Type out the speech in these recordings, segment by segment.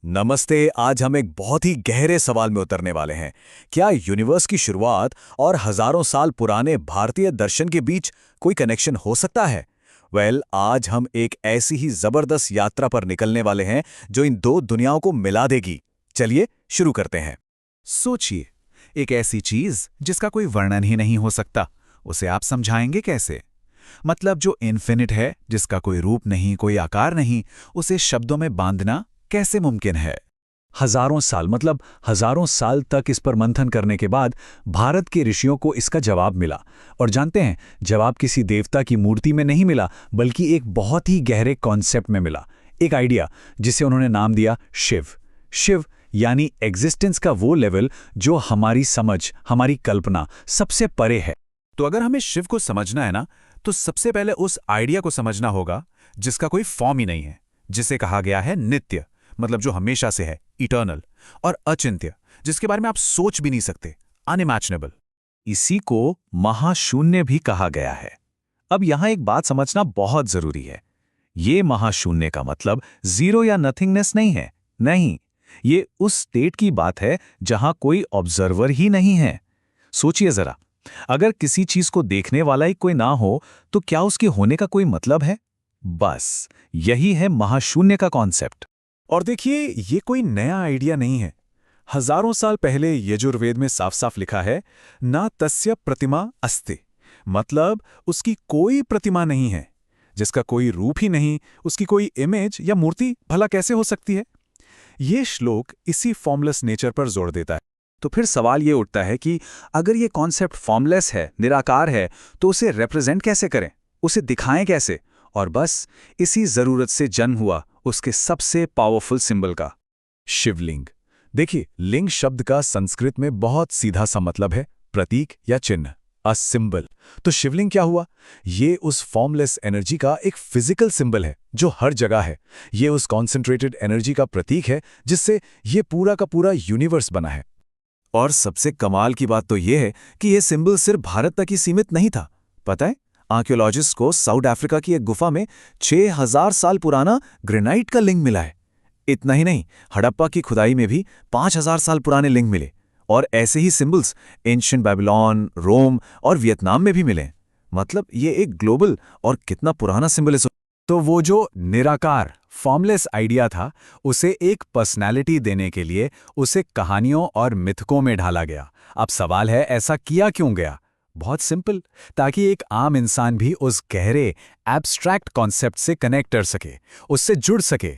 नमस्ते। आज हम एक बहुत ही गहरे सवाल में उतरने वाले हैं। क्या यूनिवर्स की शुरुआत और हजारों साल पुराने भारतीय दर्शन के बीच कोई कनेक्शन हो सकता है? आज हम एक ऐसी ही जबरदस्त यात्रा पर निकलने वाले हैं जो इन दो दुनियाओं को मिला देगी। चलिए शुरू करते हैं। सोचिए, एक ऐसी चीज जिसका कोई वर्णन ही नहीं हो सकता, उसे आप समझाएंगे कैसे? मतलब जो इन्फिनिट है, जिसका कोई रूप नहीं, कोई आकार नहीं, उसे शब्दों में बांधना कैसे मुमकिन है? हजारों साल मतलब हजारों साल तक इस पर मंथन करने के बाद भारत के ऋषियों को इसका जवाब मिला। और जानते हैं, जवाब किसी देवता की मूर्ति में नहीं मिला, बल्कि एक बहुत ही गहरे कॉन्सेप्ट में मिला। एक आइडिया जिसे उन्होंने नाम दिया शिव। शिव यानी एग्जिस्टेंस का वो लेवल जो हमारी समझ, हमारी कल्पना सबसे परे है। तो अगर हमें शिव को समझना है ना, तो सबसे पहले उस आइडिया को समझना होगा जिसका कोई फॉर्म ही नहीं है, जिसे कहा गया है नित्य, मतलब जो हमेशा से है, इटर्नल, और अचिंत्य, जिसके बारे में आप सोच भी नहीं सकते, अनइमेजिनेबल। इसी को महाशून्य भी कहा गया है। अब यहां एक बात समझना बहुत जरूरी है। ये महाशून्य का मतलब जीरो या नथिंगनेस नहीं है। नहीं, ये उस स्टेट की बात है जहां कोई ऑब्जर्वर ही नहीं है। सोचिए जरा, अगर किसी चीज को देखने वाला ही कोई ना हो, तो क्या उसके होने का कोई मतलब है? बस यही है महाशून्य का कॉन्सेप्ट। और देखिए, ये कोई नया आइडिया नहीं है। हजारों साल पहले यजुर्वेद में साफ साफ लिखा है, ना तस्य प्रतिमा अस्ति, मतलब उसकी कोई प्रतिमा नहीं है। जिसका कोई रूप ही नहीं, उसकी कोई इमेज या मूर्ति भला कैसे हो सकती है? ये श्लोक इसी फॉर्मलेस नेचर पर जोर देता है। तो फिर सवाल ये उठता है कि अगर ये कॉन्सेप्ट फॉर्मलेस है, निराकार है, तो उसे रिप्रेजेंट कैसे करें, उसे दिखाएं कैसे? और बस इसी जरूरत से जन्म हुआ उसके सबसे पावरफुल सिंबल का, शिवलिंग। देखिए, लिंग शब्द का संस्कृत में बहुत सीधा सा मतलब है प्रतीक या चिन्ह, अ सिंबल। तो शिवलिंग क्या हुआ? ये उस फॉर्मलेस एनर्जी का एक फिजिकल सिंबल है जो हर जगह है। ये उस कॉन्सेंट्रेटेड एनर्जी का प्रतीक है जिससे ये पूरा का पूरा यूनिवर्स बना है। और सबसे कमाल की बात तो यह है कि यह सिंबल सिर्फ भारत तक ही सीमित नहीं था। पता है, आर्कियोलॉजिस्ट को साउथ अफ्रीका की एक गुफा में 6000 साल पुराना ग्रेनाइट का लिंग मिला है। इतना ही नहीं, हड़प्पा की खुदाई में भी 5000 साल पुराने लिंग मिले। और ऐसे ही सिंबल्स एंशिएंट बेबीलोन, रोम और वियतनाम में भी मिले। मतलब ये एक ग्लोबल और कितना पुराना सिंबल है। तो वो जो निराकार फॉर्मलेस आइडिया था, उसे एक पर्सनैलिटी देने के लिए उसे कहानियों और मिथकों में ढाला गया। अब सवाल है, ऐसा किया क्यों गया? बहुत सिंपल, ताकि एक आम इंसान भी उस गहरे एब्स्ट्रैक्ट कॉन्सेप्ट से कनेक्ट कर सके, उससे जुड़ सके।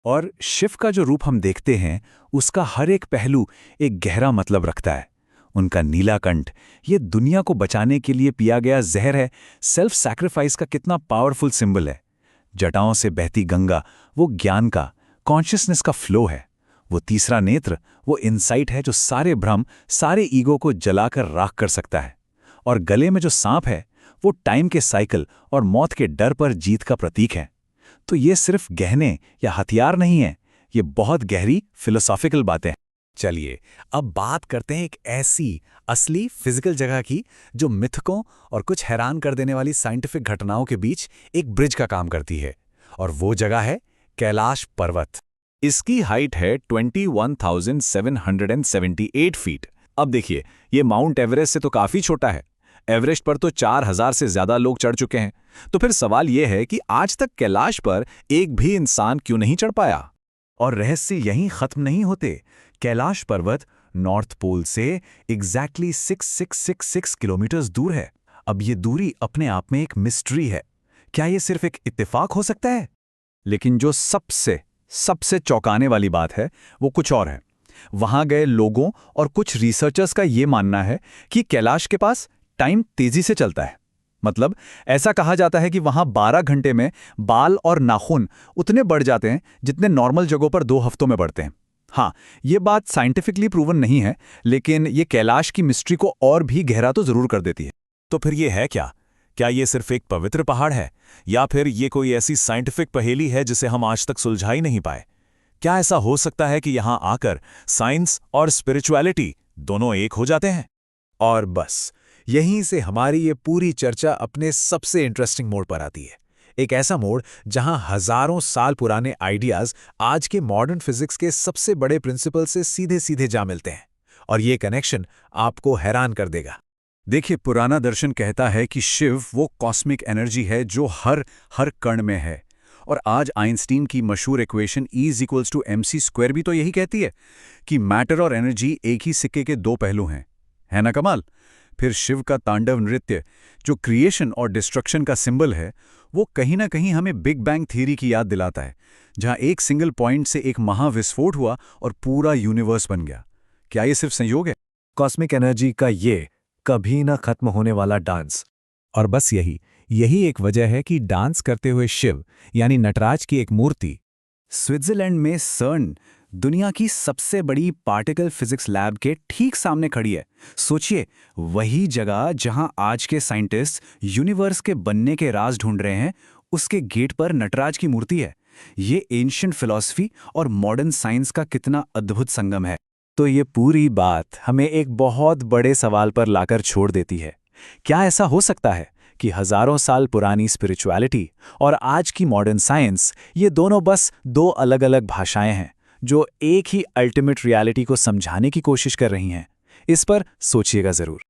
और शिव का जो रूप हम देखते हैं, उसका हर एक पहलू एक गहरा मतलब रखता है। उनका नीला कंठ, ये दुनिया को बचाने के लिए पिया गया जहर है। सेल्फ सैक्रिफाइस का कितना पावरफुल सिंबल है। जटाओं से बहती गंगा, वो ज्ञान का, कॉन्शियसनेस का फ्लो है। वो तीसरा नेत्र, वो इनसाइट है जो सारे भ्रम, सारे ईगो को जलाकर राख कर सकता है। और गले में जो सांप है, वो टाइम के साइकिल और मौत के डर पर जीत का प्रतीक है। तो ये सिर्फ गहने या हथियार नहीं है, ये बहुत गहरी फिलोसॉफिकल बातें हैं। चलिए, अब बात करते हैं एक ऐसी असली फिजिकल जगह की जो मिथकों और कुछ हैरान कर देने वाली साइंटिफिक घटनाओं के बीच एक ब्रिज का काम करती है। और वो जगह है कैलाश पर्वत। इसकी हाइट है 21,778 फीट। अब देखिए, ये माउंट एवरेस्ट से तो काफी छोटा है। एवरेस्ट पर तो 4000 से ज्यादा लोग चढ़ चुके हैं। तो फिर सवाल यह है कि आज तक कैलाश पर एक भी इंसान क्यों नहीं चढ़ पाया? और रहस्य यहीं खत्म नहीं होते। कैलाश पर्वत नॉर्थ पोल से एग्जैक्टली 6666 किलोमीटर दूर है। अब ये दूरी अपने आप में एक मिस्ट्री है। क्या ये सिर्फ एक इत्तेफाक हो सकता है? लेकिन जो सबसे चौंकाने वाली बात है, वो कुछ और है। वहां गए लोगों और कुछ रिसर्चर्स का ये मानना है कि कैलाश के पास टाइम तेजी से चलता है। मतलब ऐसा कहा जाता है कि वहां 12 घंटे में बाल और नाखून उतने बढ़ जाते हैं जितने नॉर्मल जगहों पर 2 हफ्तों में बढ़ते हैं। हाँ, ये बात साइंटिफिकली प्रूवन नहीं है, लेकिन ये कैलाश की मिस्ट्री को और भी गहरा तो जरूर कर देती है। तो फिर ये है क्या? क्या ये सिर्फ एक पवित्र पहाड़ है, या फिर ये कोई ऐसी साइंटिफिक पहेली है जिसे हम आज तक सुलझा ही नहीं पाए? क्या ऐसा हो सकता है कि यहां आकर साइंस और स्पिरिचुअलिटी दोनों एक हो जाते हैं? और बस यहीं से हमारी ये पूरी चर्चा अपने सबसे इंटरेस्टिंग मोड़ पर आती है। एक ऐसा मोड़ जहां हजारों साल पुराने आइडियाज आज के मॉडर्न फिजिक्स के सबसे बड़े प्रिंसिपल से सीधे सीधे जा मिलते हैं। और ये कनेक्शन आपको हैरान कर देगा। देखिए, पुराना दर्शन कहता है कि शिव वो कॉस्मिक एनर्जी है जो हर कण में है। और आज आइंस्टीन की मशहूर इक्वेशन E=mc² भी तो यही कहती है कि मैटर और एनर्जी एक ही सिक्के के दो पहलू हैं। है ना कमाल? फिर शिव का तांडव नृत्य, जो क्रिएशन और डिस्ट्रक्शन का सिंबल है, वो कहीं ना कहीं हमें बिग बैंग थ्योरी की याद दिलाता है, जहां एक सिंगल पॉइंट से एक महाविस्फोट हुआ और पूरा यूनिवर्स बन गया। क्या ये सिर्फ संयोग है? कॉस्मिक एनर्जी का ये कभी ना खत्म होने वाला डांस। और बस यही एक वजह है कि डांस करते हुए शिव यानी नटराज की एक मूर्ति स्विट्जरलैंड में सर्न, दुनिया की सबसे बड़ी पार्टिकल फिजिक्स लैब के ठीक सामने खड़ी है। सोचिए, वही जगह जहां आज के साइंटिस्ट यूनिवर्स के बनने के राज ढूंढ रहे हैं, उसके गेट पर नटराज की मूर्ति है। ये एंशिएंट फिलॉसफी और मॉडर्न साइंस का कितना अद्भुत संगम है। तो ये पूरी बात हमें एक बहुत बड़े सवाल पर लाकर छोड़ देती है। क्या ऐसा हो सकता है कि हजारों साल पुरानी स्पिरिचुअलिटी और आज की मॉडर्न साइंस, ये दोनों बस दो अलग-अलग भाषाएं हैं जो एक ही अल्टीमेट रियलिटी को समझाने की कोशिश कर रही हैं? इस पर सोचिएगा जरूर।